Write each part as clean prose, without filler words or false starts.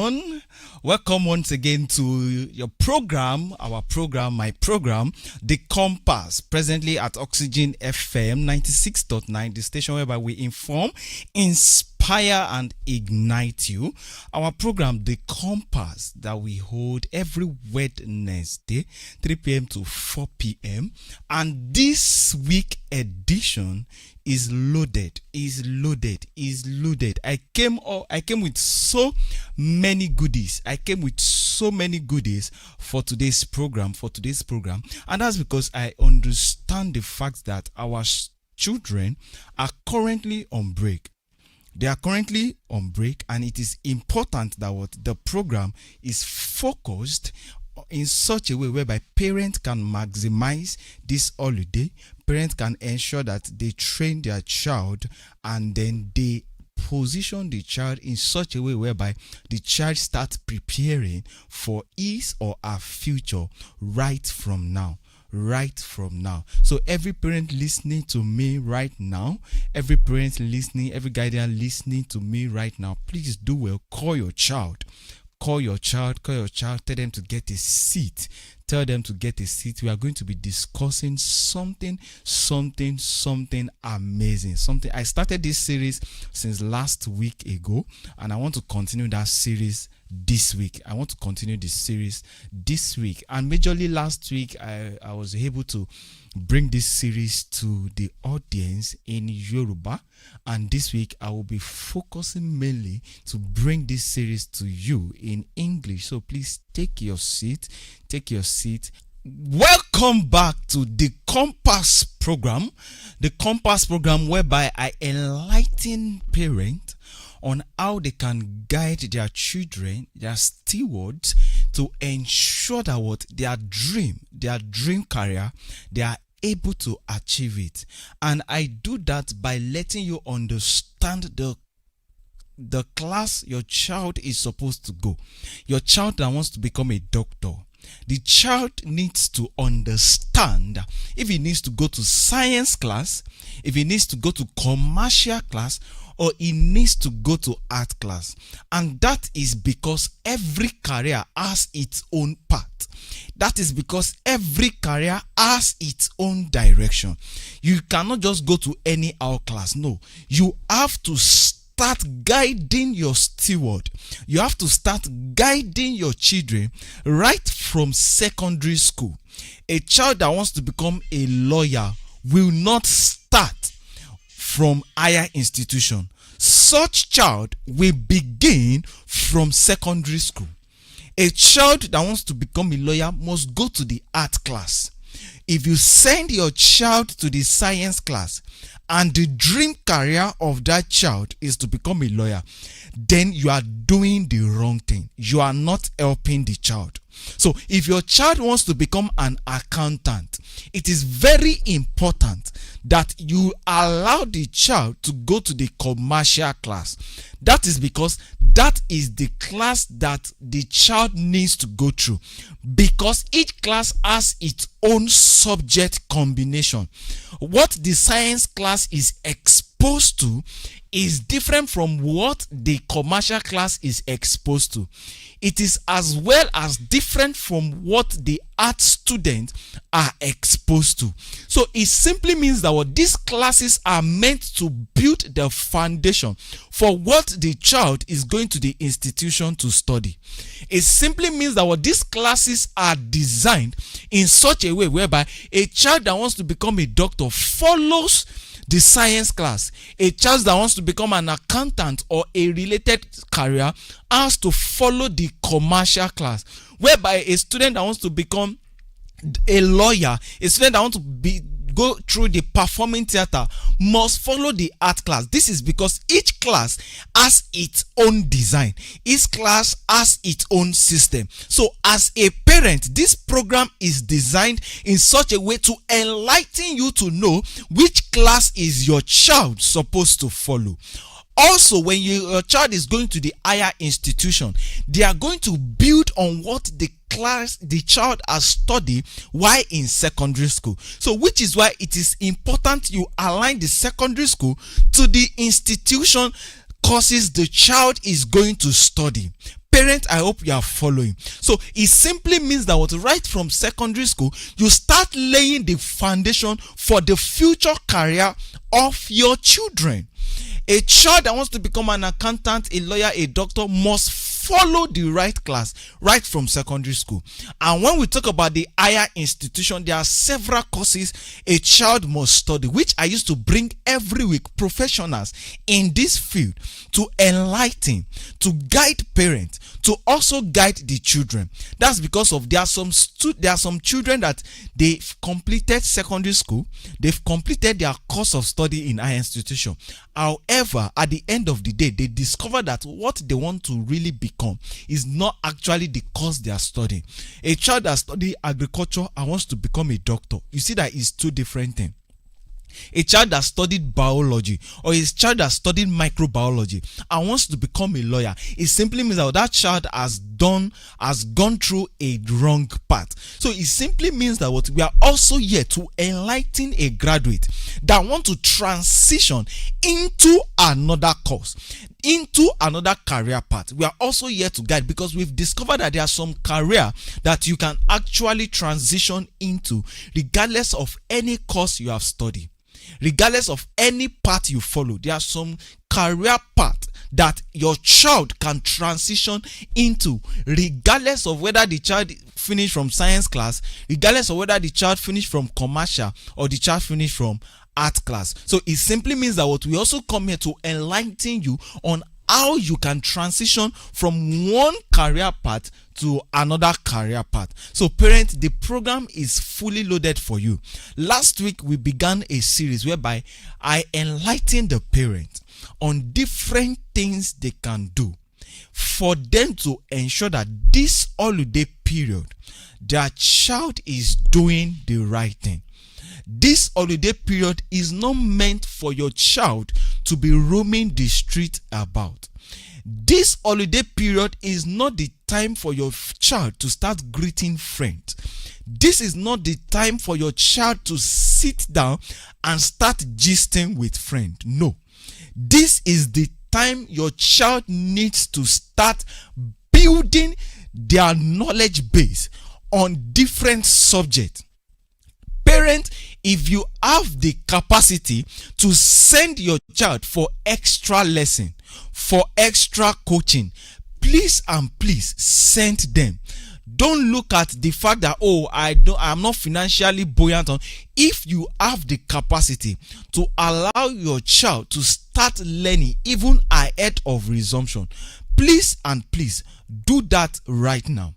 On. Welcome once again to your program, my program, The Compass, presently at Oxygen FM 96.9, the station whereby we inform, inspire, and ignite you. Our program, The Compass, that we hold every Wednesday, 3 p.m. to 4 p.m. And this week edition is loaded. I came with so many goodies. For today's program. And that's because I understand the fact that our children are currently on break. They are currently on break, and it is important that what the program is focused in such a way whereby parents can maximize this holiday. Parents can ensure that they train their child, and then they position the child in such a way whereby the child starts preparing for his or her future right from now. So every parent listening to me right now, every guardian listening to me right now, please do well. Call your child, tell them to get a seat. We are going to be discussing something amazing. I started this series since last week ago, and I want to continue that series this week. And majorly last week, I was able to bring this series to the audience in Yoruba, and this week I will be focusing mainly to bring this series to you in English. So please take your seat. Welcome back to the Compass program. The Compass program whereby I enlighten parents on how they can guide their children, their stewards, to ensure that what their dream career, they are able to achieve it. And I do that by letting you understand the class your child is supposed to go. Your child that wants to become a doctor, the child needs to understand if he needs to go to science class, if he needs to go to commercial class, or he needs to go to art class. And that is because every career has its own path. That is because every career has its own direction. You cannot just go to any art class. No, you have to start guiding your steward. You have to start guiding your children right from secondary school. A child that wants to become a lawyer will not start from higher institution. Such child will begin from secondary school. A child that wants to become a lawyer must go to the art class. If you send your child to the science class and the dream career of that child is to become a lawyer, then you are doing the wrong thing. You are not helping the child. So if your child wants to become an accountant, it is very important that you allow the child to go to the commercial class. That is because that is the class that the child needs to go through, because each class has its own subject combination. What the science class is exposed to is different from what the commercial class is exposed to. It is as well as different from what the art students are exposed to. So it simply means that what these classes are meant to build the foundation for what the child is going to the institution to study. It simply means that what these classes are designed in such a way whereby a child that wants to become a doctor follows the science class. A child that wants to become an accountant or a related career has to follow the commercial class, whereby a student that wants to become a lawyer, a student that wants to go through the performing theater must follow the art class. This is because each class has its own design. Each class has its own system. So as a parent, this program is designed in such a way to enlighten you to know which class is your child supposed to follow. Also, when your child is going to the higher institution, they are going to build on what the class the child has studied while in secondary school. So which is why it is important you align the secondary school to the institution courses the child is going to study. Parents, I hope you are following. So it simply means that what, right from secondary school, you start laying the foundation for the future career of your children. A child that wants to become an accountant, a lawyer, a doctor must follow the right class right from secondary school. And when we talk about the higher institution, there are several courses a child must study, which I used to bring every week professionals in this field to enlighten, to guide parents, to also guide the children. That's because of there are some children that they've completed secondary school, they've completed their course of study in higher institution. However, at the end of the day, they discover that what they want to really become is not actually the course they are studying. A child that studies agriculture and wants to become a doctor, you see that it's two different things. A child that studied biology or a child that studied microbiology and wants to become a lawyer, it simply means that child has gone through a wrong path. So it simply means that what we are also here to enlighten a graduate that want to transition into another course, into another career path. We are also here to guide, because we've discovered that there are some career that you can actually transition into regardless of any course you have studied. Regardless of any path you follow, there are some career path that your child can transition into, regardless of whether the child finished from science class, regardless of whether the child finished from commercial or the child finished from art class. So it simply means that what we also come here to enlighten you on how you can transition from one career path to another career path. So parents, the program is fully loaded for you. Last week we began a series whereby I enlightened the parents on different things they can do for them to ensure that this holiday period their child is doing the right thing. This holiday period is not meant for your child to be roaming the street about. This holiday period is not the time for your child to start greeting friends. This is not the time for your child to sit down and start gisting with friends. No. This is the time your child needs to start building their knowledge base on different subjects. Parents, if you have the capacity to send your child for extra lesson, for extra coaching, please and please send them. Don't look at the fact that I'm not financially buoyant. If you have the capacity to allow your child to start learning even ahead of resumption, please and please do that right now.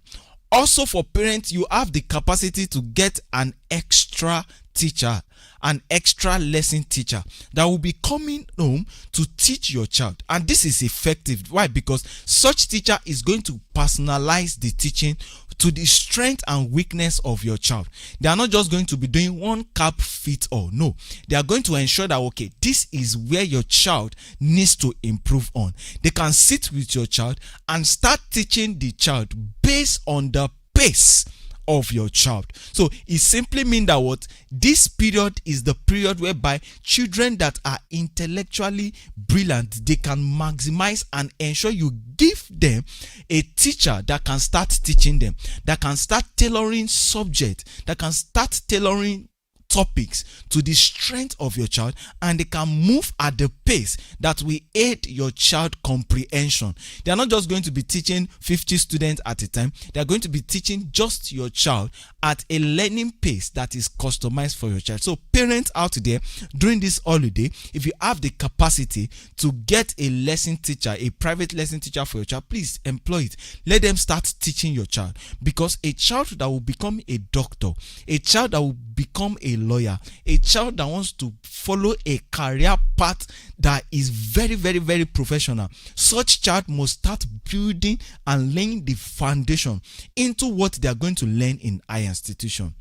Also, for parents, you have the capacity to get an extra teacher, an extra lesson teacher that will be coming home to teach your child. And this is effective. Why? Because such teacher is going to personalize the teaching to the strength and weakness of your child. They are not just going to be doing one cap fit all. No, they are going to ensure that, okay, this is where your child needs to improve on. They can sit with your child and start teaching the child based on the pace of your child. So it simply means that what this period is the period whereby children that are intellectually brilliant, they can maximize and ensure you give them a teacher that can start teaching them, that can start tailoring subject, that can start tailoring topics to the strength of your child, and they can move at the pace that will aid your child comprehension. They are not just going to be teaching 50 students at a time. They are going to be teaching just your child at a learning pace that is customized for your child. So parents out there, during this holiday, if you have the capacity to get a lesson teacher, a private lesson teacher for your child, please employ it. Let them start teaching your child, because a child that will become a doctor, a child that will become a lawyer, a child that wants to follow a career path that is very, very, very professional, such child must start building and laying the foundation into what they are going to learn in higher institution.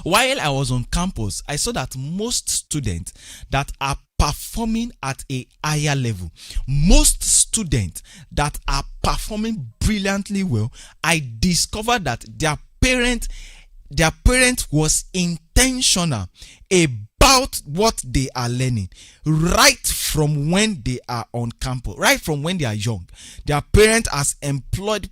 While I was on campus, I saw that most students that are performing at a higher level, most students that are performing brilliantly well, I discovered that their parent was intentional about about what they are learning right from when they are on campus, right from when they are young. Their parent has employed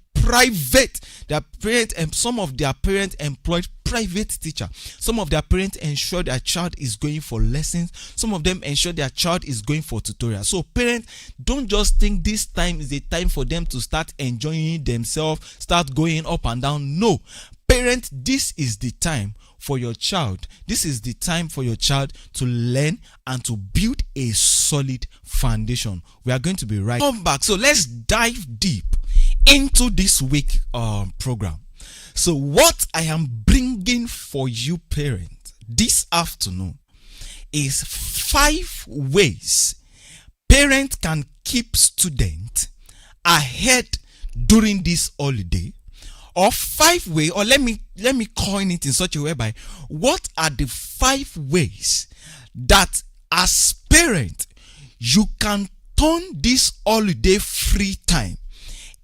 some of their parents employed private teacher. Some of their parents ensure their child is going for lessons. Some of them ensure their child is going for tutorial. So parents, don't just think this time is a time for them to start enjoying themselves, start going up and down. No, parents, this is the time for your child. This is the time for your child to learn and to build a solid foundation. We are going to be right come back. So let's dive deep into this week program. So what I am bringing for you parents this afternoon is 5 ways parents can keep students ahead during this holiday, or 5 ways, or let me coin it in such a way by what are the 5 ways that as parent you can turn this holiday free time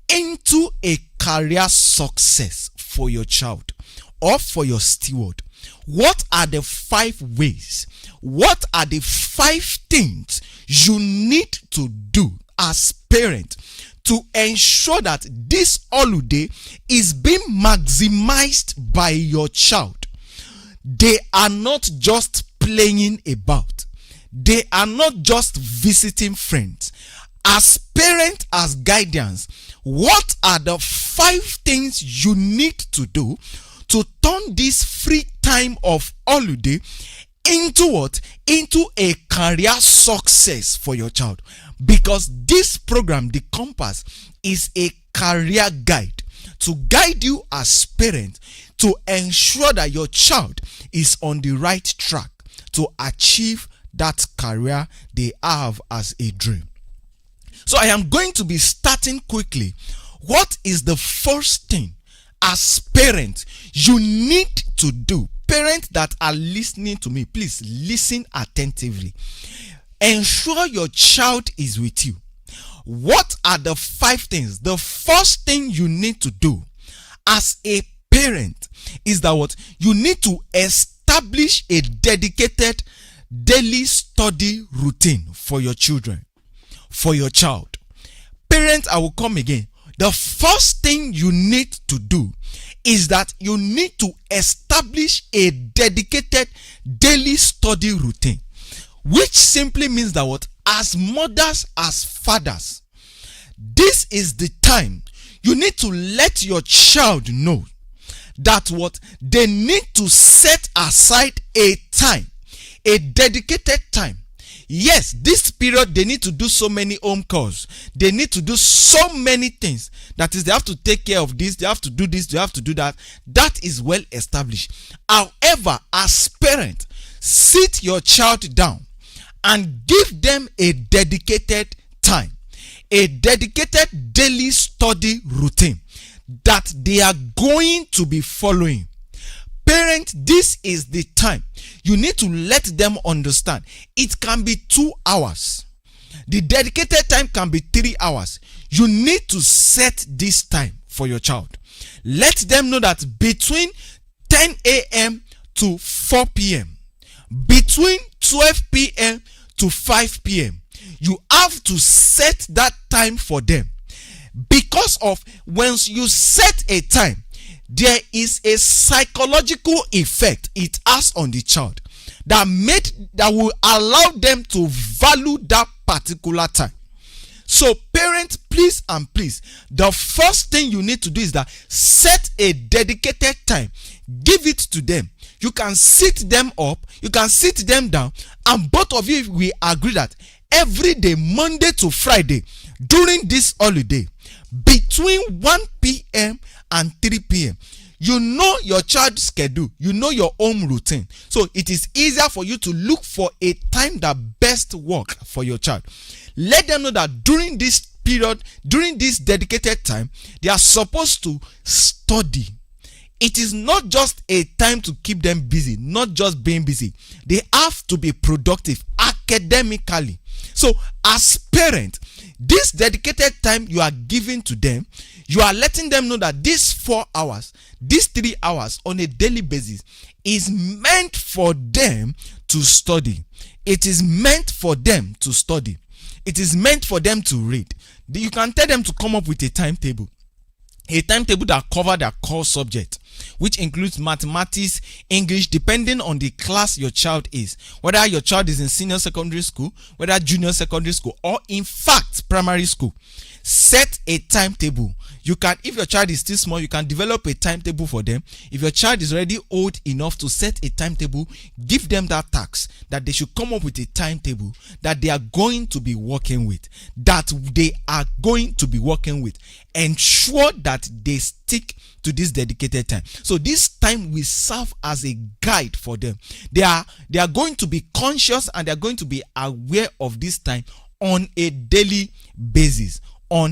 into a career success for your child or for your steward. What are the 5 ways? What are the 5 things you need to do as parent to ensure that this holiday is being maximized by your child? They are not just playing about. They are not just visiting friends. As parent, as guardians, what are the 5 things you need to do to turn this free time of holiday into what? Into a career success for your child. Because this program, The Compass, is a career guide to guide you as parent to ensure that your child is on the right track to achieve that career they have as a dream. So I am going to be starting quickly. What is the first thing as parents you need to do? Parents that are listening to me, please listen attentively. Ensure your child is with you. What are the 5 things? The first thing you need to do as a parent is that what? You need to establish a dedicated daily study routine for your children, for your child. Parents, I will come again. The first thing you need to do is that you need to establish a dedicated daily study routine, which simply means that what? As mothers, as fathers, this is the time you need to let your child know that what? They need to set aside a time, a dedicated time. Yes, this period they need to do so many home chores. They need to do so many things. That is, they have to take care of this, they have to do this, they have to do that. That is well established. However, as parent, sit your child down and give them a dedicated time, a dedicated daily study routine that they are going to be following. Parent, this is the time you need to let them understand. It can be 2 hours. The dedicated time can be 3 hours. You need to set this time for your child. Let them know that between 10 a.m. to 4 p.m., between 12 p.m. to 5 p.m., you have to set that time for them. Because of once you set a time, there is a psychological effect it has on the child that will allow them to value that particular time. So parents, please and please, the first thing you need to do is that set a dedicated time. Give it to them. You can sit them up, you can sit them down, and both of you will agree that every day, Monday to Friday, during this holiday, between 1 p.m. and 3 p.m., you know your child's schedule, you know your own routine. So it is easier for you to look for a time that best works for your child. Let them know that during this period, during this dedicated time, they are supposed to study. It is not just a time to keep them busy, not just being busy. They have to be productive academically. So as parents, This dedicated time you are giving to them, you are letting them know that these 4 hours, these 3 hours on a daily basis is meant for them to study. It is meant for them to study. It is meant for them to read. You can tell them to come up with a timetable that covers their core subject, which includes mathematics, English, depending on the class your child is. Whether your child is in senior secondary school, whether junior secondary school, or in fact primary school. Set a timetable. You can, if your child is still small, you can develop a timetable for them. If your child is already old enough to set a timetable, give them that task that they should come up with a timetable that they are going to be working with. Ensure that they stick to this dedicated time. So this time will serve as a guide for them. They are going to be conscious and they are going to be aware of this time on a daily basis. So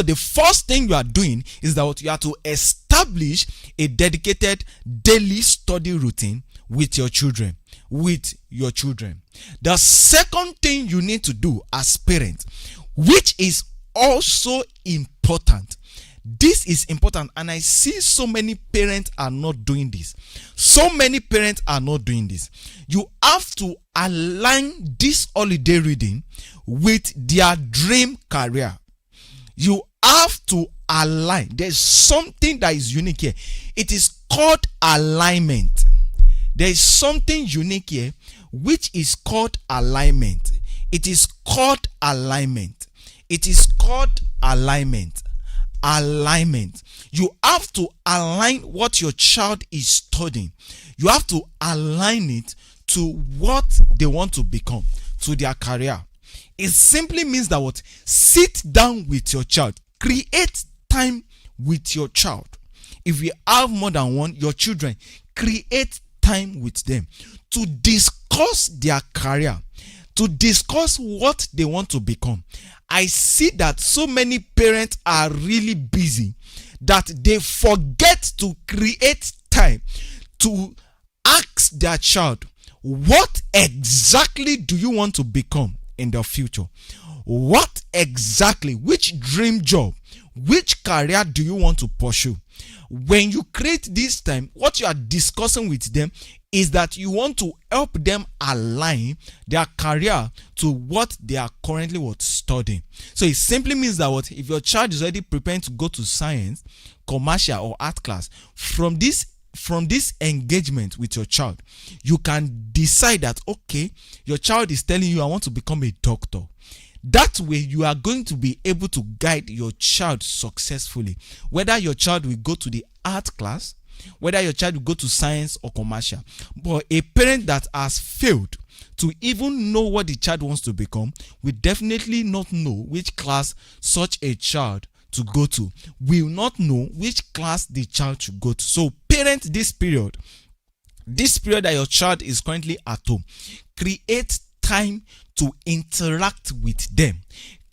the first thing you are doing is that you have to establish a dedicated daily study routine with your children. The second thing you need to do as parents, which is also important. This is important, and I see so many parents are not doing this. You have to align this holiday reading with their dream career. You have to align. There's something that is unique here. It is called alignment. There is something unique here, which is called alignment. It is called alignment. You have to align what your child is studying. You have to align it to what they want to become, to their career. It simply means that what? Sit down with your child. Create time with your child. If you have more than one, your children, create time with them to discuss their career, to discuss what they want to become. I see that so many parents are really busy that they forget to create time to ask their child, what exactly do you want to become in the future? What exactly, which dream job, which career do you want to pursue? When you create this time, what you are discussing with them is that you want to help them align their career to what they are currently studying. So it simply means that if your child is already preparing to go to science, commercial, or art class, from this engagement with your child, you can decide that, okay, your child is telling you, I want to become a doctor. That way, you are going to be able to guide your child successfully. Whether your child will go to the art class, whether your child will go to science or commercial. But a parent that has failed to even know what the child wants to become will definitely not know which class such a child to go to, will not know which class the child should go to. So parent, this period that your child is currently at home, create time to interact with them.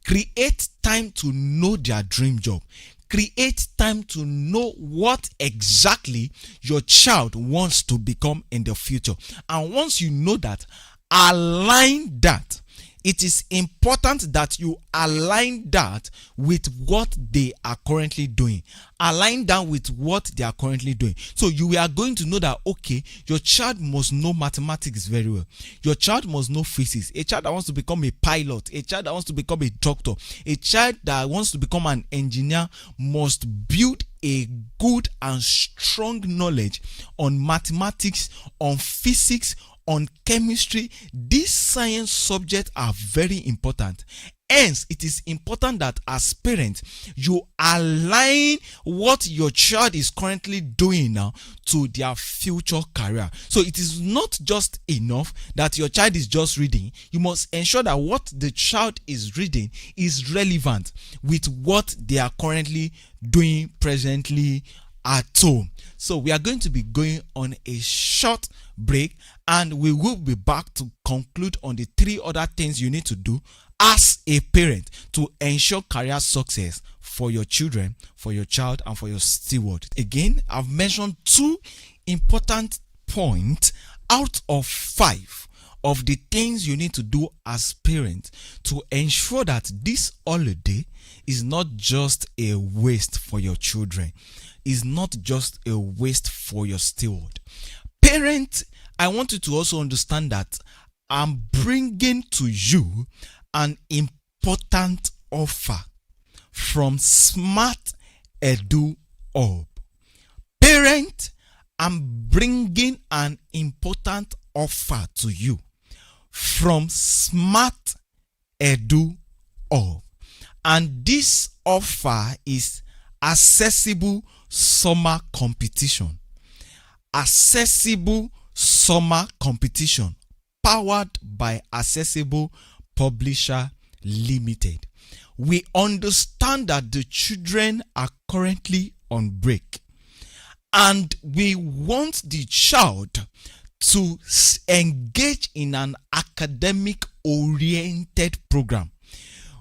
Create time to know their dream job. Create time to know what exactly your child wants to become in the future. And once you know that, align that. It is important that you align that with what they are currently doing. Align that with what they are currently doing. So you are going to know that, okay, your child must know mathematics very well. Your child must know physics. A child that wants to become a pilot, a child that wants to become a doctor, a child that wants to become an engineer must build a good and strong knowledge on mathematics, on physics, on chemistry. These science subjects are very important. Hence, it is important that as parents, you align what your child is currently doing now to their future career. So it is not just enough that your child is just reading. You must ensure that what the child is reading is relevant with what they are currently doing presently at home. So we are going to be going on a short break, and we will be back to conclude on the 3 other things you need to do as a parent to ensure career success for your children, for your child, and for your steward. Again, I've mentioned 2 important points out of 5 of the things you need to do as parents to ensure that this holiday is not just a waste for your children, is not just a waste for your steward. Parents, I want you to also understand that I'm bringing to you an important offer from Smart Edu Hub. Parent, I'm bringing an important offer to you from Smart Edu Hub. And this offer is accessible summer competition. Accessible summer competition powered by Accessible Publisher Limited. We understand that the children are currently on break, and we want the child to engage in an academic oriented program,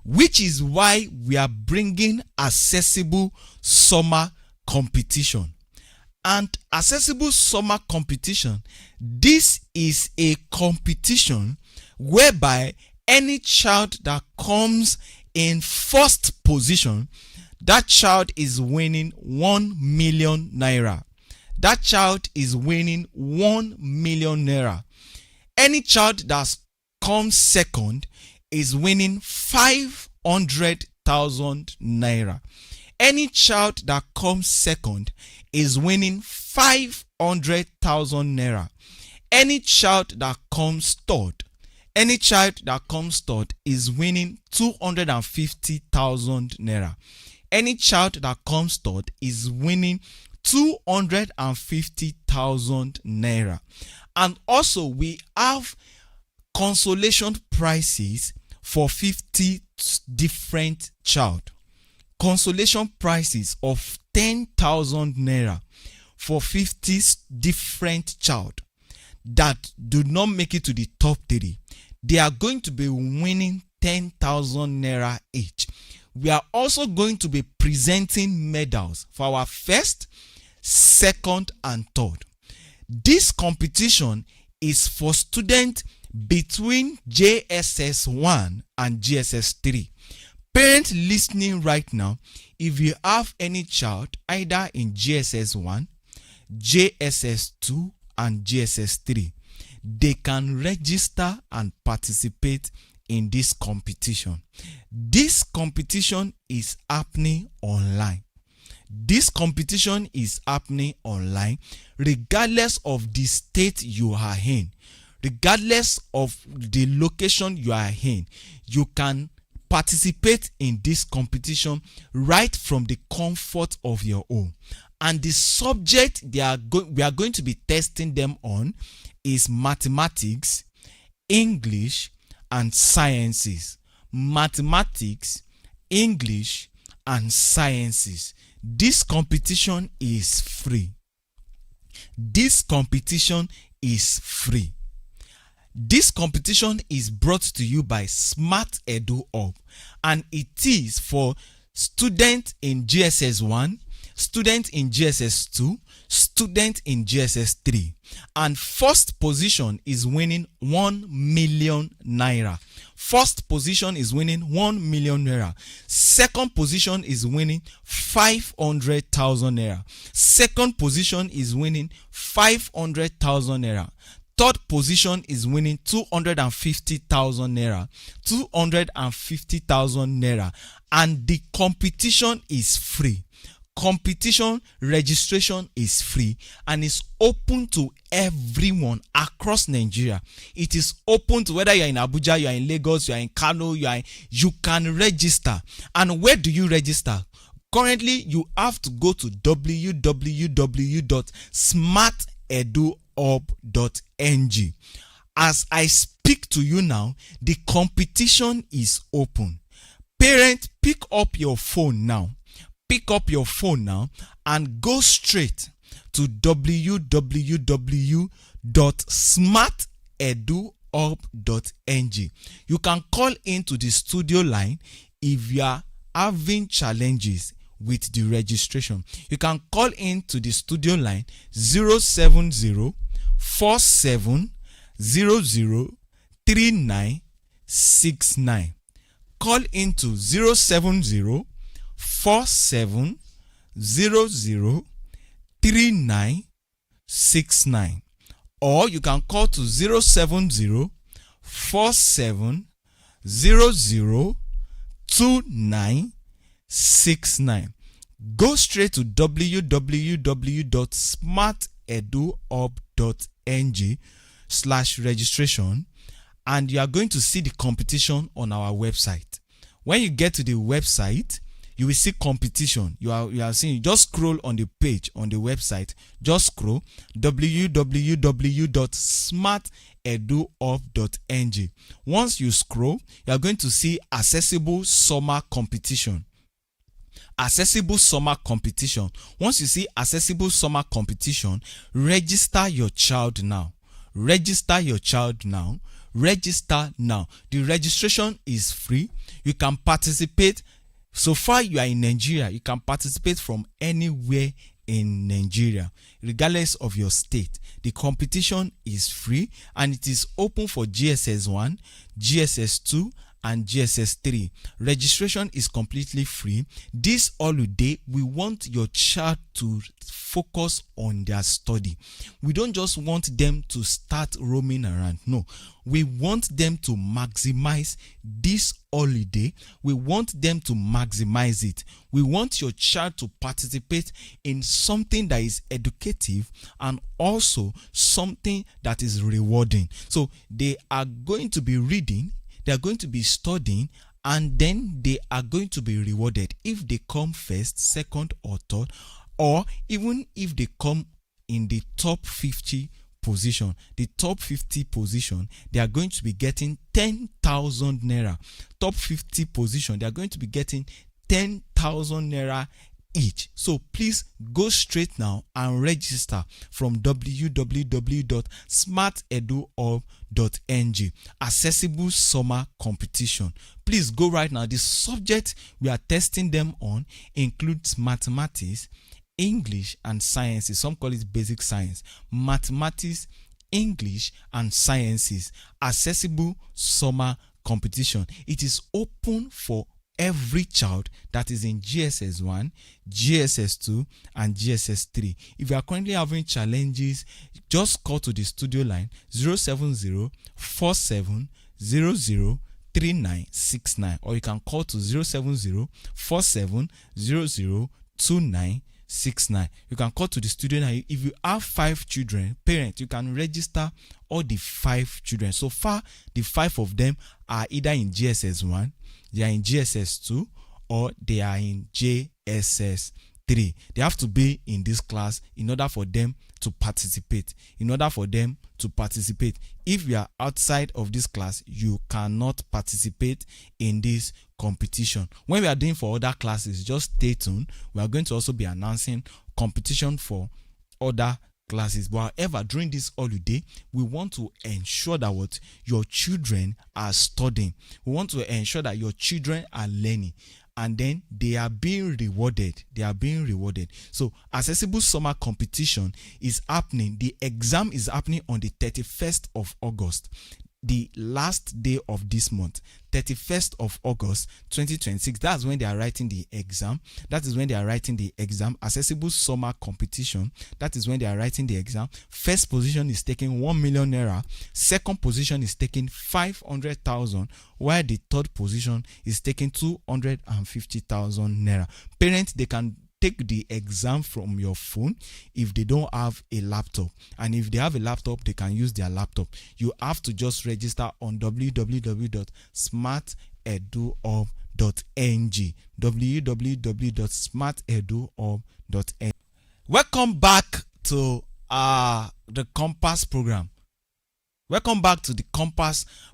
which is why we are bringing Accessible Summer Competition. And Accessible Summer Competition, this is a competition whereby any child that comes in first position, that child is winning 1 million naira. That child is winning 1 million naira. Any child that comes second is winning 500,000 naira. Any child that comes second is winning 500,000 naira. Any child that comes third is winning 250,000 naira. Any child that comes third is winning 250,000 naira. And also we have consolation prizes for 50 different child. Consolation prizes of 10,000 naira for 50 different child that do not make it to the top 3. They are going to be winning 10,000 naira each. We are also going to be presenting medals for our first, second, and third. This competition is for students between JSS 1 and JSS 3. Parents listening right now, if you have any child either in JSS 1, JSS 2, and JSS 3, they can register and participate in this competition. This competition is happening online. This competition is happening online regardless of the state you are in, regardless of the location you are in. You can participate in this competition right from the comfort of your home. And the subject we are going to be testing them on is mathematics, English, and sciences. Mathematics, English, and sciences. This competition is free. This competition is free. This competition is brought to you by Smart Edu Hub, and it is for students in GSS 1, students in GSS 2, students in GSS 3. And first position is winning 1 million naira. First position is winning 1 million naira. Second position is winning 500,000 naira. Second position is winning 500,000 naira. Third position is winning 250,000 naira. 250,000 naira. And the competition is free. Competition registration is free and is open to everyone across Nigeria. It is open to whether you are in Abuja, you are in Lagos, you are in Kano, you can register. And where do you register? Currently, you have to go to www.smarteduhub.ng. As I speak to you now, the competition is open. Parents, pick up your phone now. Pick up your phone now and go straight to www.smarteduhub.ng. You can call into the studio line if you are having challenges with the registration. You can call into the studio line 070 4700 3969. Call into 070 4700 3969, or you can call to 070 4700 2969. Go straight to www.smarteduhub.ng/registration, and you are going to see the competition on our website. When you get to the website, you will see competition. You are seeing, just scroll on the page on the website, just scroll www.smarteduhub.ng. Once you scroll, you are going to see accessible summer competition. Accessible summer competition. Once you see accessible summer competition, register your child now. Register your child now. Register now. The registration is free. You can participate. So far you are in Nigeria, you can participate from anywhere in Nigeria, regardless of your state. The competition is free and it is open for GSS 1, GSS 2, and GSS 3. Registration is completely free. This holiday, we want your child to focus on their study. We don't just want them to start roaming around. No, we want them to maximize this holiday. We want them to maximize it. We want your child to participate in something that is educative and also something that is rewarding. So they are going to be reading, they are going to be studying, and then they are going to be rewarded if they come first, second, or third, or even if they come in the top 50 position. The top 50 position, they are going to be getting 10,000 naira. Top 50 position, they are going to be getting 10,000 naira each. So please go straight now and register from www.smarteduhub.ng. Accessible summer competition. Please go right now. The subject we are testing them on includes mathematics, English, and sciences. Some call it basic science. Mathematics, English, and sciences. Accessible summer competition. It is open for every child that is in GSS 1, GSS 2, and GSS 3. If you are currently having challenges, just call to the studio line 070 4700 3969, or you can call to 070 4700 2969. You can call to the studio line. If you have 5 children, parents, you can register all the 5 children. So far, the 5 of them are either in GSS 1, they are in GSS 2, or they are in JSS 3. They have to be in this class in order for them to participate. If you are outside of this class, you cannot participate in this competition. When we are doing for other classes, just stay tuned. We are going to also be announcing competition for other classes. But however, during this holiday, we want to ensure that what your children are studying. We want to ensure that your children are learning, and then they are being rewarded. So accessible summer competition is happening. The exam is happening on the 31st of August. The last day of this month, 31st of August 2026. That's when they are writing the exam. Accessible summer competition. That is when they are writing the exam. First position is taking 1 million naira. Second position is taking 500,000, while the third position is taking 250,000 naira. Parents, they can take the exam from your phone if they don't have a laptop, and if they have a laptop, they can use their laptop. You have to just register on www.smarteduhub.ng. www.smarteduhub.ng. Welcome back to the Compass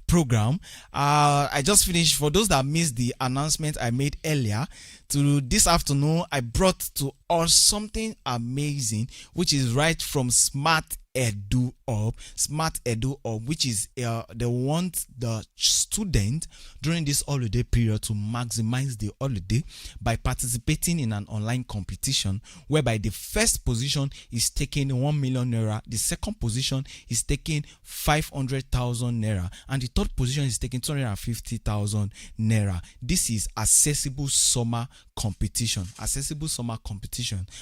program. I just finished. For those that missed the announcement I made earlier, to this afternoon I brought to us something amazing, which is right from Smart Edu Hub. Smart Edu Hub, which is they want the student during this holiday period to maximize the holiday by participating in an online competition whereby the first position is taking 1 million naira, the second position is taking 500,000 naira, and the third position is taking 250,000 naira. This is accessible summer competition.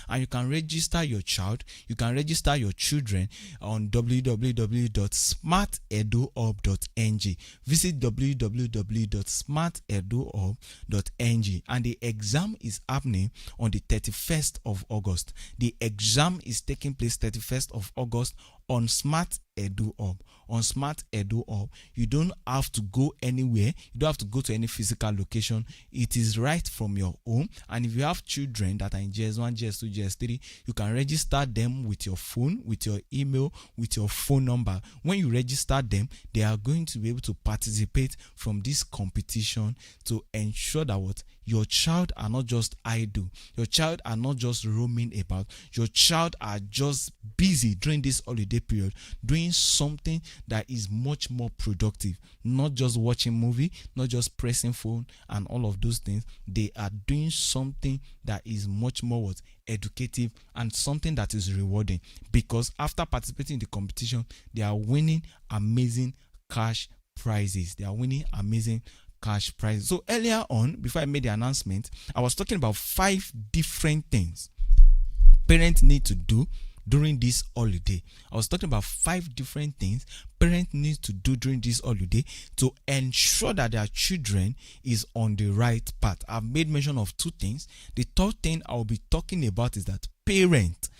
And you can register your child, you can register your children on www.smarteduhub.ng. Visit www.smarteduhub.ng, and the exam is happening on the 31st of August. The exam is taking place 31st of August on Smart Edu Hub. On Smart Edu Hub, you don't have to go anywhere. You don't have to go to any physical location. It is right from your home. And if you have children that are in GS1, GS2, GS3, you can register them with your phone, with your email, with your phone number. When you register them, they are going to be able to participate from this competition to ensure that what your child are not just idle, your child are not just roaming about, your child are just busy during this holiday period doing something that is much more productive, not just watching movie, not just pressing phone and all of those things. They are doing something that is much more educative and something that is rewarding, because after participating in the competition, they are winning amazing cash prizes. So earlier on, before I made the announcement, I was talking about 5 different things parents need to do during this holiday. I was talking about 5 different things parents need to do during this holiday to ensure that their children is on the right path. I've made mention of 2 things. The third thing I'll be talking about is that parents,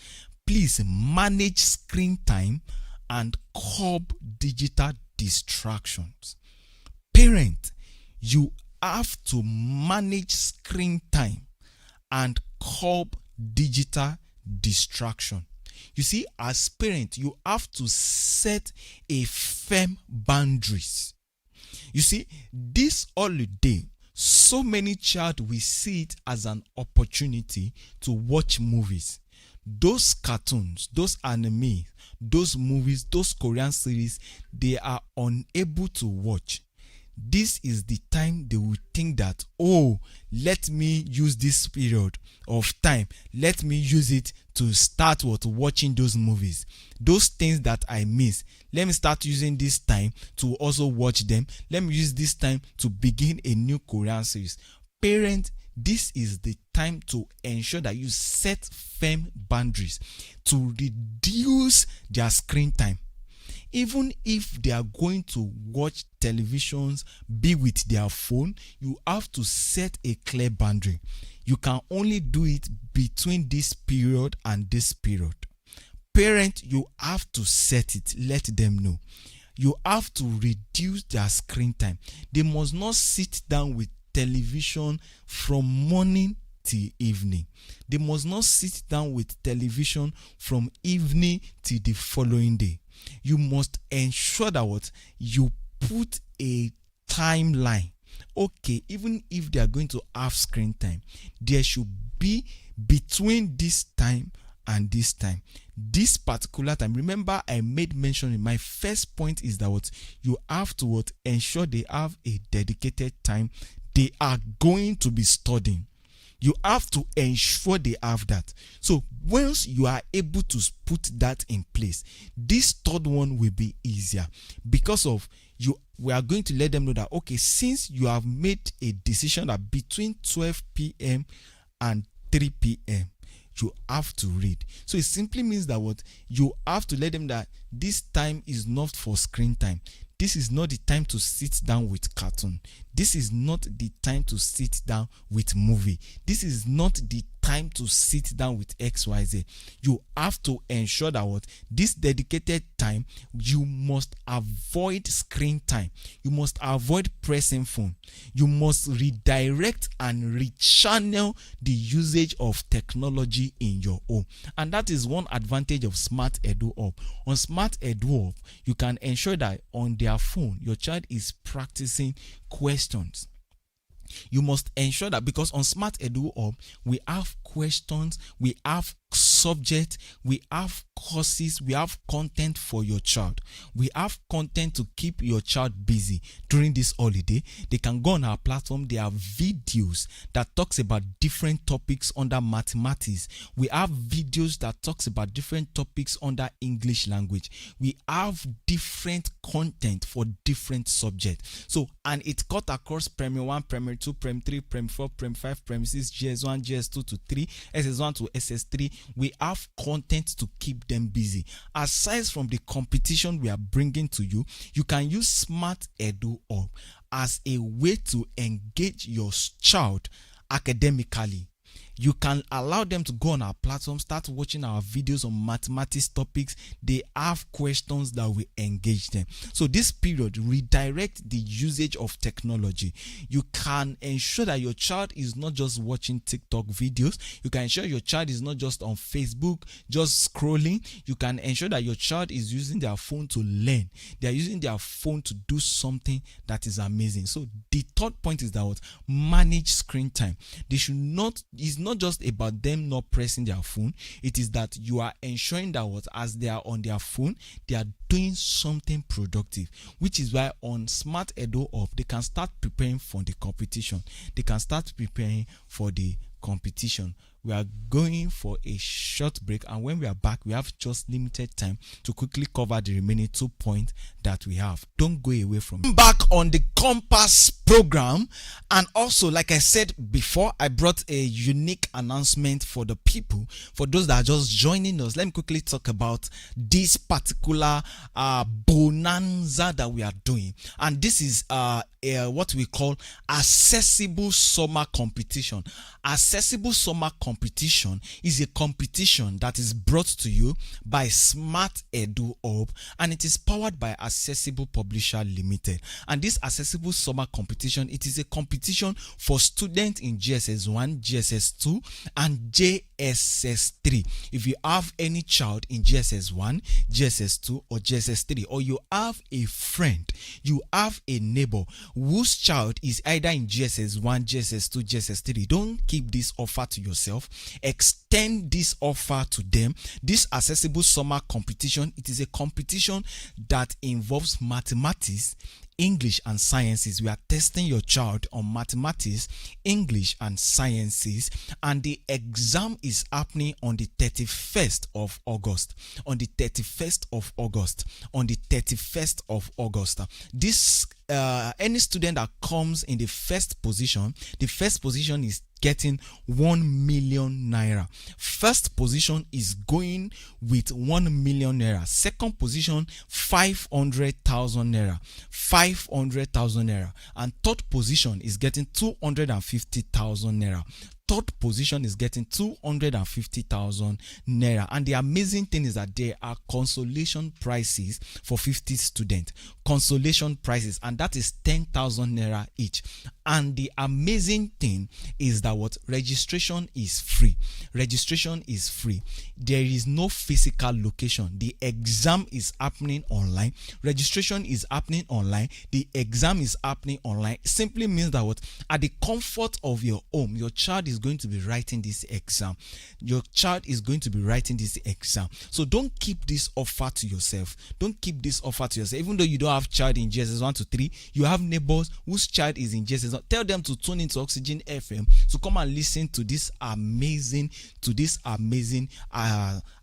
please manage screen time and curb digital distractions. Parents, you have to manage screen time and curb digital distraction. You see, as parents, you have to set a firm boundaries. You see, this holiday, so many child will see it as an opportunity to watch movies. Those cartoons, those anime, those movies, those Korean series, they are unable to watch. This is the time they will think that, oh, let me use this period of time, let me use it to start watching those movies, those things that I miss. Let me start using this time to also watch them. Let me use this time to begin a new Korean series. Parents, this is the time to ensure that you set firm boundaries to reduce their screen time. Even if they are going to watch televisions, be with their phone, you have to set a clear boundary. You can only do it between this period and this period. Parent, you have to set it. Let them know. You have to reduce their screen time. They must not sit down with television from morning till evening. They must not sit down with television from evening till the following day. You must ensure that you put a timeline. Okay, even if they are going to have screen time, there should be between this time and this time, this particular time. Remember, I made mention in my first point is that you have to ensure they have a dedicated time they are going to be studying. You have to ensure they have that. So once you are able to put that in place, this third one will be easier, because of you. We are going to let them know that, okay, since you have made a decision that between 12 p.m. and 3 p.m. you have to read. So it simply means that you have to let them that this time is not for screen time. This is not the time to sit down with cartoon. This is not the time to sit down with movie. This is not the time to sit down with XYZ. You have to ensure that this dedicated time, you must avoid screen time. You must avoid pressing phone. You must redirect and rechannel the usage of technology in your home. And that is one advantage of Smart Edu Hub. On Smart Edu Hub, you can ensure that on their phone, your child is practicing questions. You must ensure that, because on Smart Edu Hub, we have questions, we have subject, we have courses, we have content for your child. We have content to keep your child busy during this holiday. They can go on our platform. There are videos that talks about different topics under mathematics. We have videos that talks about different topics under English language. We have different content for different subjects. So, and it cut across Primary 1, Primary 2, Primary 3, Primary 4, Primary 5, Primary 6, GS1, GS2 to 3, SS1 to SS3. We have content to keep them busy. Aside from the competition we are bringing to you, you can use Smart Edu Hub as a way to engage your child academically. You can allow them to go on our platform, start watching our videos on mathematics topics. They have questions that will engage them. So this period, redirect the usage of technology. You can ensure that your child is not just watching TikTok videos. You can ensure your child is not just on Facebook, just scrolling. You can ensure that your child is using their phone to learn. They are using their phone to do something that is amazing. So the third point is that manage screen time. They should not, it's not just about them not pressing their phone. It is that you are ensuring that as they are on their phone, they are doing something productive, which is why on Smart Edu Hub they can start preparing for the competition. They can start preparing for the competition. We are going for a short break, and when we are back, we have just limited time to quickly cover the remaining 2 points that we have. Don't go away from it. Back on the Compass program, and also, like I said before, I brought a unique announcement for the people, for those that are just joining us. Let me quickly talk about this particular bonanza that we are doing, and this is what we call Accessible Summer Competition. Accessible Summer Competition is a competition that is brought to you by Smart Edu Hub, and it is powered by Accessible Publisher Limited. And this Accessible Summer Competition, it is a competition for students in GSS 1, GSS 2, and JSS 3. If you have any child in GSS 1, GSS 2, or GSS 3, or you have a friend, you have a neighbor whose child is either in GSS 1, GSS 2, GSS 3, don't keep this offer to yourself. Extend this offer to them. This Accessible Summer Competition, it is a competition that involves mathematics, English, and sciences. We are testing your child on mathematics, English, and sciences, and the exam is happening on the 31st of August. On the 31st of August. On the 31st of August. This any student that comes in the first position is getting 1 million naira. First position is going with 1 million naira. Second position, 500,000 naira. 500,000 naira. And third position is getting 250,000 naira. Third position is getting 250,000 naira. And the amazing thing is that there are consolation prizes for 50 students. Consolation prizes, and that is 10,000 naira each. And the amazing thing is that registration is free. Registration is free. There is no physical location. The exam is happening online. Registration is happening online. The exam is happening online. It simply means that at the comfort of your home, your child is going to be writing this exam. Your child is going to be writing this exam. So don't keep this offer to yourself. Don't keep this offer to yourself. Even though you don't have child in GSS 1 to 3, you have neighbors whose child is in GSS 1. Tell them to tune into Oxygen FM to come and listen to this amazing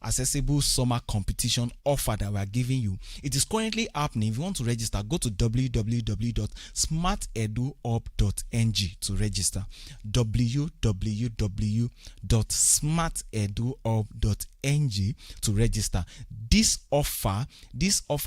Accessible Summer Competition offer that we are giving you. It is currently happening. If you want to register, go to www.smarteduhub.ng to register. www.smarteduhub.ng to register. This offer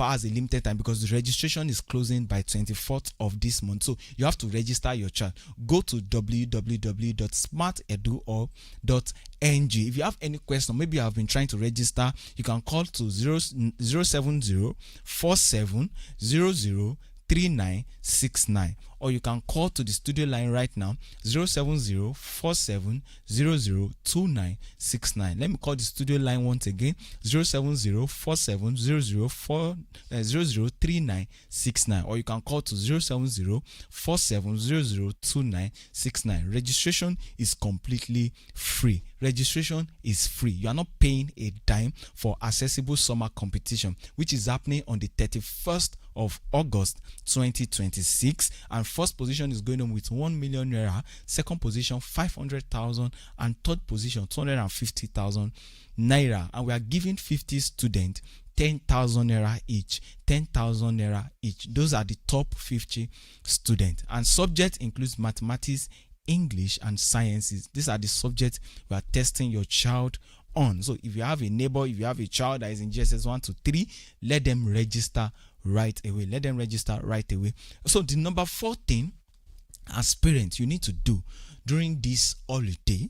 has a limited time because the registration is closing by 24th of this month. So you have to register your child. Go to www.smarteduhub.ng. If you have any question, maybe you have been trying to register, you can call to 070 47 00 3969, or you can call to the studio line right now, 070-4700-2969. Let me call the studio line once again, 070-4700-003969, or you can call to 070-4700-2969. Registration is completely free. Registration is free. You are not paying a dime for Accessible Summer Competition, which is happening on the 31st of August 2026, and first position is going on with 1 million naira, second position 500,000, and third position 250,000 naira. And we are giving 50 students 10,000 naira each. 10,000 naira each. Those are the top 50 students, and subject includes mathematics, English, and sciences. These are the subjects we are testing your child on. So if you have a neighbor, if you have a child that is in GSS 1 to 3, let them register right away. Let them register right away. So the number 4 thing as parents you need to do during this holiday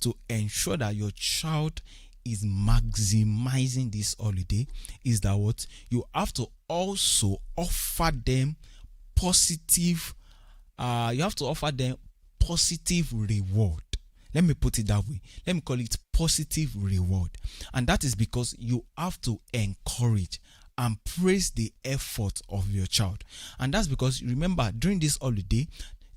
to ensure that your child is maximizing this holiday is that what you have to also offer them positive positive reward. Let me put it that way. Let me call it positive reward. And that is because you have to encourage and praise the effort of your child. And that's because, remember, during this holiday,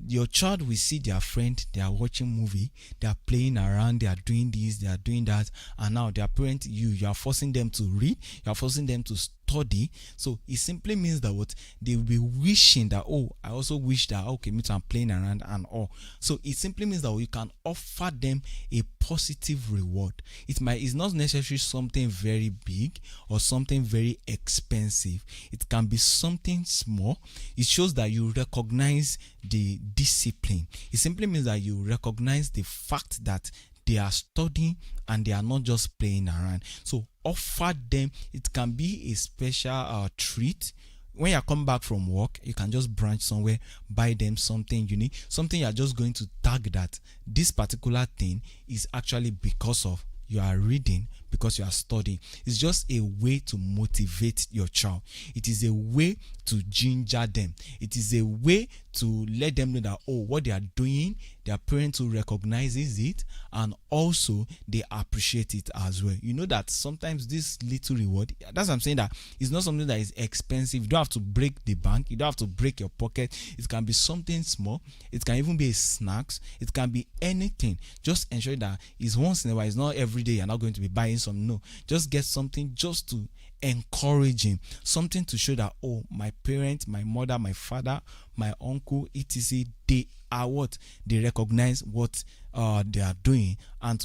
your child will see their friend, they are watching movie, they are playing around, they are doing this, they are doing that, and now their parent, you are forcing them to read, you are forcing them to study. So it simply means that what they will be wishing that, oh, I also wish that, okay, me too, I'm playing around and all. So it simply means that you can offer them a positive reward. It's not necessarily something very big or something very expensive. It can be something small. It shows that you recognize the discipline. It simply means that you recognize the fact that they are studying and they are not just playing around. So offer them. It can be a special treat. When you come back from work, you can just branch somewhere, buy them something unique, something you are just going to tag that this particular thing is actually because of you are reading, because you are studying. It's just a way to motivate your child. It is a way to ginger them. It is a way to let them know that, oh, what they are doing, their parents who recognizes it, and also they appreciate it as well. You know that sometimes this little reward, that's what I'm saying, that it's not something that is expensive. You don't have to break the bank. You don't have to break your pocket. It can be something small. It can even be snacks. It can be anything. Just ensure that it's once in a while. It's not every day. You're not going to be buying some. No, just get something just to encourage him, something to show that, oh, my parents, my mother, my father, my uncle, etc., they are what they recognize what they are doing, and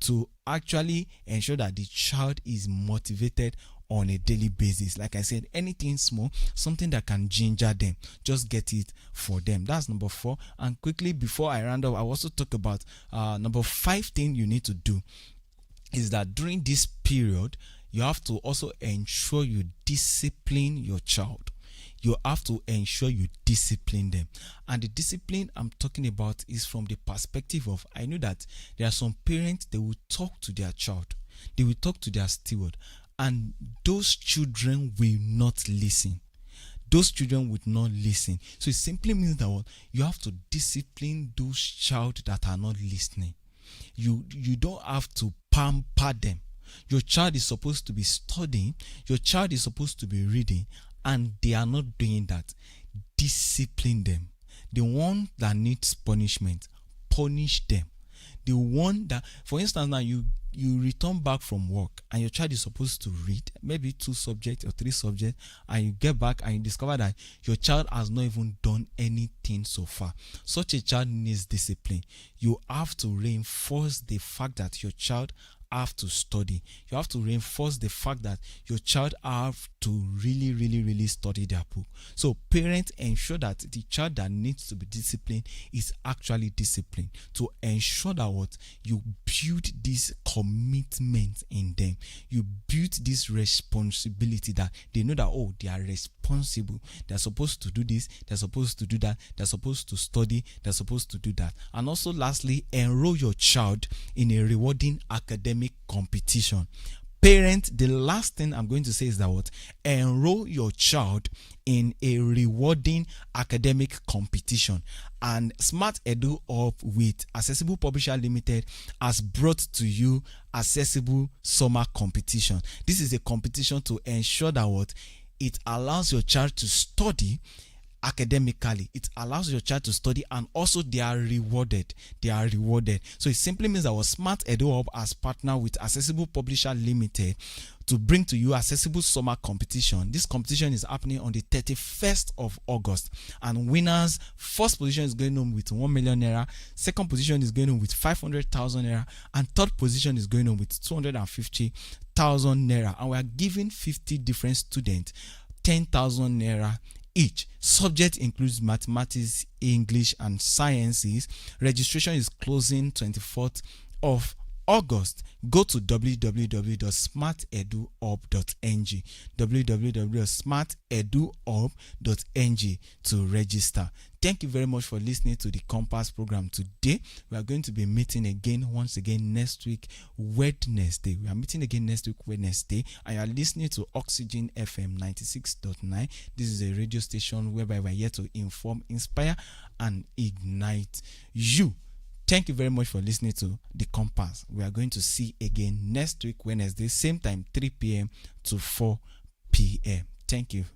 to actually ensure that the child is motivated on a daily basis. Like I said, anything small, something that can ginger them, just get it for them. That's number 4. And quickly before I round up, I also talk about number 5 thing you need to do is that during this period, you have to also ensure you discipline your child. You have to ensure you discipline them. And the discipline I'm talking about is from the perspective of, I know that there are some parents, they will talk to their child, they will talk to their steward, and those children will not listen. Those children would not listen. So it simply means that you have to discipline those child that are not listening. You don't have to pamper them. Your child is supposed to be studying. Your child is supposed to be reading, and they are not doing that. Discipline them. The one that needs punishment, punish them. The one that, for instance, now you return back from work and your child is supposed to read maybe 2 subjects or 3 subjects, and you get back and you discover that your child has not even done anything so far. Such a child needs discipline. You have to reinforce the fact that your child have to study. You have to reinforce the fact that your child have to really study their book. So parents, ensure that the child that needs to be disciplined is actually disciplined, to ensure that what you build this commitment in them. You build this responsibility that they know that, oh, they are responsible. They're supposed to do this. They're supposed to do that. They're supposed to study. They're supposed to do that. And also lastly, enroll your child in a rewarding academic competition. Parent, the last thing I'm going to say is that what? Enroll your child in a rewarding academic competition. And Smart Edu Hub with Accessible Publisher Limited has brought to you Accessible Summer Competition. This is a competition to ensure that what? It allows your child to study academically. It allows your child to study, and also they are rewarded. So it simply means that our Smart Edu Hub has partnered with Accessible Publisher Limited to bring to you Accessible Summer Competition. This competition is happening on the 31st of August, and winners, first position is going on with 1 million naira, second position is going on with 500,000 naira, and third position is going on with 250,000 naira. And we are giving 50 different students 10,000 naira each. Subject includes mathematics, English, and sciences. Registration is closing 24th of August. Go to www.smarteduhub.ng www.smarteduhub.ng to register. Thank you very much for listening to the Compass program today. We are going to be meeting again once again next week, Wednesday. We are meeting again next week, Wednesday. And you are listening to Oxygen FM 96.9. This is a radio station whereby we are here to inform, inspire, and ignite you. Thank you very much for listening to The Compass. We are going to see again next week, Wednesday, same time, 3 p.m. to 4 p.m. Thank you very much.